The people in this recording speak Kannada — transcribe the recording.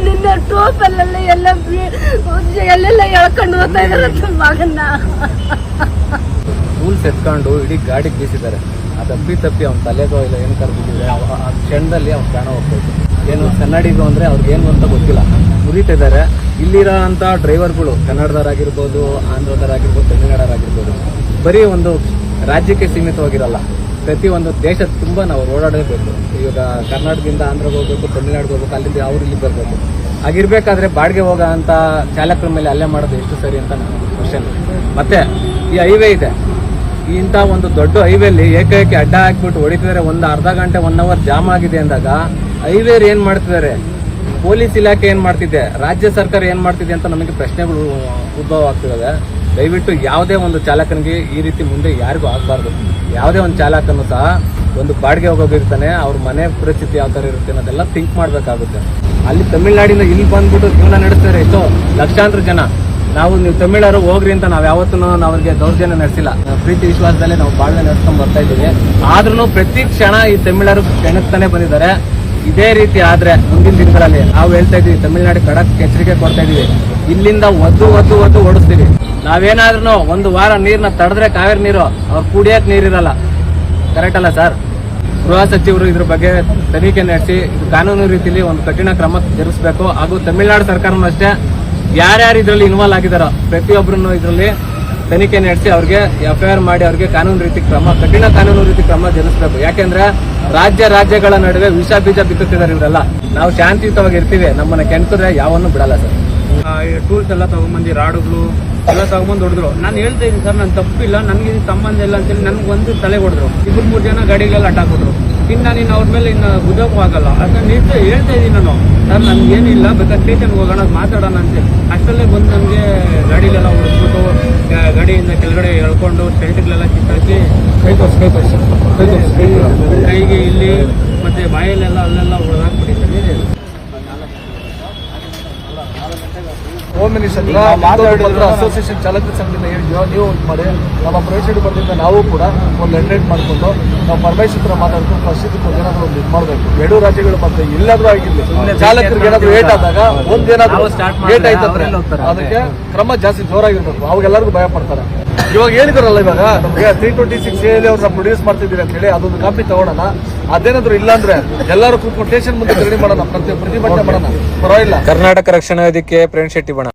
ನಿನ್ನ ಟೋಪಲ್ಲೆಲ್ಲ ಎಲ್ಲೆಲ್ಲ ಎಳ್ಕೊಂಡು ಹೋಗ್ತಾ ಇದಾರೆ ಮಗನ್ನ. ರೂಲ್ಸ್ ಎತ್ಕೊಂಡು ಇಡೀ ಗಾಡಿಗೆ ಬೀಸಿದ್ದಾರೆ. ಅದು ತಪ್ಪಿ ಅವ್ನ ತಲೆಗೋ ಇಲ್ಲ ಏನು ಕರ್ಬಿಟ್ಟಿದೆ. ಆ ಕ್ಷಣದಲ್ಲಿ ಅವ್ನು ಪ್ರಾಣ ಹೋಗ್ತೈತೆ. ಏನು ಕನ್ನಡಿಗರು ಅಂದರೆ ಅವ್ರಿಗೇನು ಅಂತ ಗೊತ್ತಿಲ್ಲ, ಮುರಿತಿದ್ದಾರೆ. ಇಲ್ಲಿರೋ ಅಂಥ ಡ್ರೈವರ್ಗಳು ಕನ್ನಡದವರಾಗಿರ್ಬೋದು, ಆಂಧ್ರದವರಾಗಿರ್ಬೋದು, ತಮಿಳ್ನಾಡವರಾಗಿರ್ಬೋದು, ಬರೀ ಒಂದು ರಾಜ್ಯಕ್ಕೆ ಸೀಮಿತವಾಗಿರಲ್ಲ, ಪ್ರತಿಯೊಂದು ದೇಶ ತುಂಬ ನಾವು ಓಡಾಡಬೇಕು. ಇವಾಗ ಕರ್ನಾಟಕದಿಂದ ಆಂಧ್ರಗೆ ಹೋಗ್ಬೇಕು, ತಮಿಳ್ನಾಡಿಗೆ ಹೋಗ್ಬೇಕು, ಅಲ್ಲಿಂದ ಅವ್ರು ಇಲ್ಲಿ ಬರಬೇಕು. ಹಾಗಿರ್ಬೇಕಾದ್ರೆ ಬಾಡಿಗೆ ಹೋಗೋ ಅಂಥ ಚಾಲಕರ ಮೇಲೆ ಹಲ್ಲೆ ಮಾಡೋದು ಎಷ್ಟು ಸರಿ ಅಂತ ನನ್ನ ಕ್ವಶನ್. ಮತ್ತೆ ಈ ಹೈವೇ ಇದೆ, ಇಂಥ ಒಂದು ದೊಡ್ಡ ಹೈವೇಲಿ ಏಕೈಕೆ ಅಡ್ಡ ಹಾಕ್ಬಿಟ್ಟು ಹೊಡಿತಿದ್ದಾರೆ. ಒಂದು ಅರ್ಧ ಗಂಟೆ 1 ಅವರ್ ಜಾಮ್ ಆಗಿದೆ ಅಂದಾಗ ಹೈವೇರ್ ಏನು ಮಾಡ್ತಿದ್ದಾರೆ, ಪೊಲೀಸ್ ಇಲಾಖೆ ಏನು ಮಾಡ್ತಿದೆ, ರಾಜ್ಯ ಸರ್ಕಾರ ಏನು ಮಾಡ್ತಿದೆ ಅಂತ ನಮಗೆ ಪ್ರಶ್ನೆಗಳು ಉದ್ಭವ ಆಗ್ತಿದ್ದಾವೆ. ದಯವಿಟ್ಟು ಯಾವುದೇ ಒಂದು ಚಾಲಕನಿಗೆ ಈ ರೀತಿ ಮುಂದೆ ಯಾರಿಗೂ ಆಗಬಾರ್ದು. ಯಾವುದೇ ಒಂದು ಚಾಲಕನು ಸಹ ಒಂದು ಬಾಡಿಗೆ ಹೋಗೋಗಿರ್ತಾನೆ, ಅವ್ರ ಮನೆ ಪರಿಸ್ಥಿತಿ ಯಾವ ಥರ ಇರುತ್ತೆ ಅನ್ನೋದೆಲ್ಲ ಥಿಂಕ್ ಮಾಡಬೇಕಾಗುತ್ತೆ. ಅಲ್ಲಿ ತಮಿಳ್ನಾಡಿಂದ ಇಲ್ಲಿ ಬಂದ್ಬಿಟ್ಟು ಜೀವನ ನಡೆಸ್ತಾರೆ ಎಷ್ಟೋ ಲಕ್ಷಾಂತರ ಜನ. ನೀವು ತಮಿಳರು ಹೋಗ್ರಿ ಅಂತ ನಾವು ಯಾವತ್ತೂ ಅವ್ರಿಗೆ ದೌರ್ಜನ್ಯ ನಡೆಸಿಲ್ಲ. ಪ್ರೀತಿ ವಿಶ್ವಾಸದಲ್ಲೇ ನಾವು ಬಾಳ್ವೆ ನಡೆಸ್ಕೊಂಡು ಬರ್ತಾ ಇದ್ದೀವಿ. ಆದ್ರೂ ಪ್ರತಿ ಕ್ಷಣ ಈ ತಮಿಳರು ಕೆಣಕ್ತಾನೆ ಬಂದಿದ್ದಾರೆ. ಇದೇ ರೀತಿ ಆದ್ರೆ ಮುಂದಿನ ದಿನಗಳಲ್ಲಿ ನಾವು ಹೇಳ್ತಾ ಇದೀವಿ, ತಮಿಳ್ನಾಡು ಖಡಕ್ ಎಚ್ಚರಿಕೆ ಕೊಡ್ತಾ ಇದೀವಿ. ಇಲ್ಲಿಂದ ಒದ್ದು ಓಡಿಸ್ತೀವಿ. ನಾವೇನಾದ್ರೂ 1 ವಾರ ನೀರ್ನ ತಡೆದ್ರೆ ಕಾವೇರಿ ನೀರು ಅವ್ರು ಕುಡಿಯಕ್ ನೀರಿರಲ್ಲ. ಕರೆಕ್ಟ್ ಅಲ್ಲ ಸರ್? ಗೃಹ ಸಚಿವರು ಇದ್ರ ಬಗ್ಗೆ ತನಿಖೆ ನಡೆಸಿ ಕಾನೂನು ರೀತಿಯಲ್ಲಿ ಒಂದು ಕಠಿಣ ಕ್ರಮ ಜರುಗಿಸಬೇಕು. ಹಾಗೂ ತಮಿಳುನಾಡು ಸರ್ಕಾರನೂ ಅಷ್ಟೇ, ಯಾರ್ಯಾರು ಇದರಲ್ಲಿ ಇನ್ವಾಲ್ವ್ ಆಗಿದಾರೋ ಪ್ರತಿಯೊಬ್ಬರನ್ನು ಇದರಲ್ಲಿ ತನಿಖೆ ನಡೆಸಿ ಅವ್ರಿಗೆ FIR ಮಾಡಿ ಅವ್ರಿಗೆ ಕಠಿಣ ಕಾನೂನು ರೀತಿ ಕ್ರಮ ಜರುಗಿಸಬೇಕು. ಯಾಕೆಂದ್ರೆ ರಾಜ್ಯಗಳ ನಡುವೆ ವಿಷ ಬೀಜ ಬಿತ್ತುತ್ತಿದ್ದಾರೆ ಇವರೆಲ್ಲ. ನಾವು ಶಾಂತಿಯುತವಾಗಿ ಇರ್ತೀವಿ, ನಮ್ಮನ್ನ ಕೆಣಕಿದ್ರೆ ಯಾವನ್ನೂ ಬಿಡಲ್ಲ ಸರ್. ಟೂಲ್ಸ್ ಎಲ್ಲ ತಗೊಂಬಂದು ರಾಡುಗಳು ಎಲ್ಲ ತಗೊಂಬಂದು ಹೊಡೆದ್ರು. ನಾನು ಹೇಳ್ತಾ ಇದ್ದೀನಿ ಸರ್, ನಾನು ತಪ್ಪಿಲ್ಲ, ನನಗೆ ಸಂಬಂಧ ಇಲ್ಲ ಅಂತೇಳಿ ನನಗೆ ಒಂದು ತಲೆ ಹೊಡೆದ್ರು. 2-3 ಜನ ಗಾಡಿಗಳೆಲ್ಲ ಅಟ್ಟಾಕ್ ಹೋದ್ರು. ನೀನು ಅವ್ರ ಮೇಲೆ ಗುದ್ದಕ್ಕೂ ಆಗಲ್ಲ ಅಂತ ನಿಜ ಹೇಳ್ತಾ ಇದ್ದೀನಿ ನಾನು. ಸರ್ ನನಗೇನಿಲ್ಲ, ಬೇಕಾದ್ರೆ ಸ್ಟೇಷನ್ಗೆ ಹೋಗೋಣ ಮಾತಾಡೋಣ ಅಂತೇಳಿ ಅಷ್ಟಲ್ಲೇ ಬಂದು ನನಗೆ ಗಾಡಿಲೆಲ್ಲ ಹೊಡೆದ್ಬಿಟ್ಟು ಗಾಡಿಯಿಂದ ಕೆಳಗಡೆ ಎಳ್ಕೊಂಡು ಶೆಲ್ಟ್ಗಳೆಲ್ಲ ಕಿತ್ತಾಕಿ ಕೈಗೆ ಇಲ್ಲಿ ಮತ್ತೆ ಬಾಯಲ್ಲೆಲ್ಲ ಅಲ್ಲೆಲ್ಲ ಹೊಡೆದಾಕ್ಬಿಟ್ಟಿದ್ದಾರೆ. ಹೋಮ್ ಮಿನಿಸ್ಟರ್ ಅಸೋಸಿಯೇಷನ್ ಚಾಲಕರ ಸಂಘದಿಂದ ಹೇಳಿದ್ವಿ, ನೀವು ಮಾಡಿ ನಮ್ಮ ಪ್ರೈವೇಟ್ ಬಂದಿಂದ ನಾವು ಕೂಡ ಒಂದು ಲೆಟರ್ ಮಾಡಿಕೊಂಡು ನಾವು ಪರಮೇಶ್ವರ ಮಾತಾಡ್ಕೊಂಡು ಫಸ್ಟ್ ಏನಾದ್ರು ಒಂದು ಇದು ಮಾಡಬೇಕು. 2 ರಾಜ್ಯಗಳು ಮತ್ತೆ ಎಲ್ಲಾದ್ರೂ ಆಗಿರ್ಲಿ, ಚಾಲಕರಿಗೆ ಏನಾದ್ರು ಏಟ್ ಆದಾಗ ಒಂದೇನಾದ್ರು ಏಟ್ ಆಯ್ತಂದ್ರೆ ಅದಕ್ಕೆ ಕ್ರಮ ಜಾಸ್ತಿ ಜೋರಾಗಿರ್ಬೇಕು. ಅವಾಗೆಲ್ಲರಿಗೂ ಭಯ ಪಡ್ತಾರೆ. ಇವಾಗ ಹೇಳಿದಾರಲ್ಲ, ಇವಾಗ ನಮಗೆ 326A ಅವ್ರನ್ನ ಪ್ರೊಡ್ಯೂಸ್ ಮಾಡ್ತಿದ್ದೀವಿ ಅಂತ ಹೇಳಿ ಅದೊಂದು ಕಾಪಿ ತಗೊಳ್ಳೋಣ. ಅದೇನಾದ್ರು ಇಲ್ಲಾಂದ್ರೆ ಎಲ್ಲರೂ ಕೂತ್ಕೊಂಡು ಸ್ಟೇಷನ್ ಮುಂದೆ ಧರಣಿ ಮಾಡೋಣ, ಪ್ರತಿಭಟನೆ ಮಾಡೋಣ, ಪರವಾಗಿಲ್ಲ. ಕರ್ನಾಟಕ ರಕ್ಷಣಾ ವೇದಿಕೆ ಪ್ರೇಮ್ ಶೆಟ್ಟಿ ಬಣ.